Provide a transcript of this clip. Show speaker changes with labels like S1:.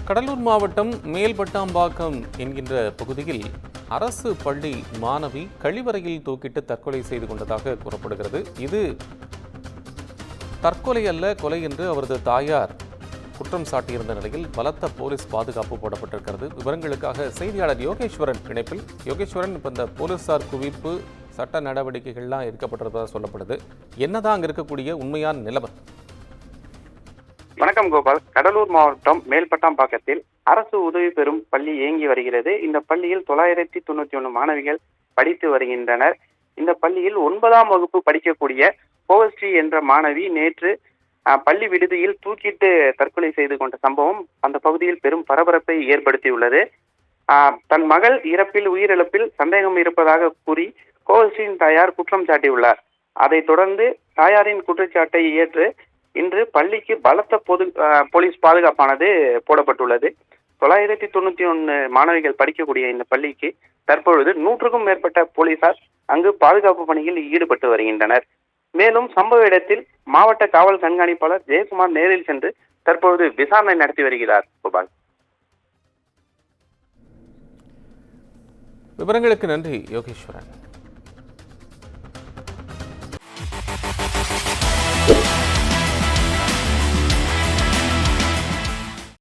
S1: கடலூர் மாவட்டம் மேல்பட்டாம்பாக்கம் என்கின்ற பகுதியில் அரசு பள்ளி மாணவி கழிவறையில் தூக்கிட்டு தற்கொலை செய்து கொண்டதாக கூறப்படுகிறது. இது தற்கொலை அல்ல, கொலை என்று அவரது தாயார் குற்றம் சாட்டியிருந்த நிலையில் பலத்த போலீஸ் பாதுகாப்பு போடப்பட்டிருக்கிறது. விவரங்களுக்காக செய்தியாளர் யோகேஸ்வரன் இணைப்பில். யோகேஸ்வரன், இப்போ இந்த போலீசார் குவிப்பு சட்ட நடவடிக்கைகள்லாம் எடுக்கப்பட்டிருப்பதாக சொல்லப்படுது. என்னதான் அங்கே இருக்கக்கூடிய உண்மையான நிலைமை?
S2: வணக்கம் கோபால். கடலூர் மாவட்டம் மேல்பட்டாம்பாக்கத்தில் அரசு உதவி பெறும் பள்ளி இயங்கி வருகிறது. இந்த பள்ளியில் 991 மாணவிகள் படித்து வருகின்றனர். இந்த பள்ளியில் 9ஆம் வகுப்பு படிக்கக்கூடிய கோவஸ்ரீ என்ற மாணவி நேற்று பள்ளி விடுதியில் தூக்கிட்டு தற்கொலை செய்து கொண்ட சம்பவம் அந்த பகுதியில் பெரும் பரபரப்பை ஏற்படுத்தியுள்ளது. தன் மகள் உயிரிழப்பில் சந்தேகம் இருப்பதாக கூறி கோவஸ்ரீயின் தாயார் குற்றம் சாட்டியுள்ளார். அதைத் தொடர்ந்து தாயாரின் குற்றச்சாட்டை ஏற்று இன்று பள்ளிக்கு பலத்த போலீஸ் பாதுகாப்பானது போடப்பட்டுள்ளது. 991 மாணவிகள் படிக்கக்கூடிய இந்த பள்ளிக்கு தற்பொழுது 100க்கும் மேற்பட்ட போலீசார் அங்கு பாதுகாப்பு பணியில் ஈடுபட்டு வருகின்றனர். மேலும் சம்பவ இடத்தில் மாவட்ட காவல் கண்காணிப்பாளர் ஜெயக்குமார் நேரில் சென்று தற்பொழுது விசாரணை நடத்தி வருகிறார். கோபால்,
S1: விவரங்களுக்கு நன்றி யோகேஸ்வரன்.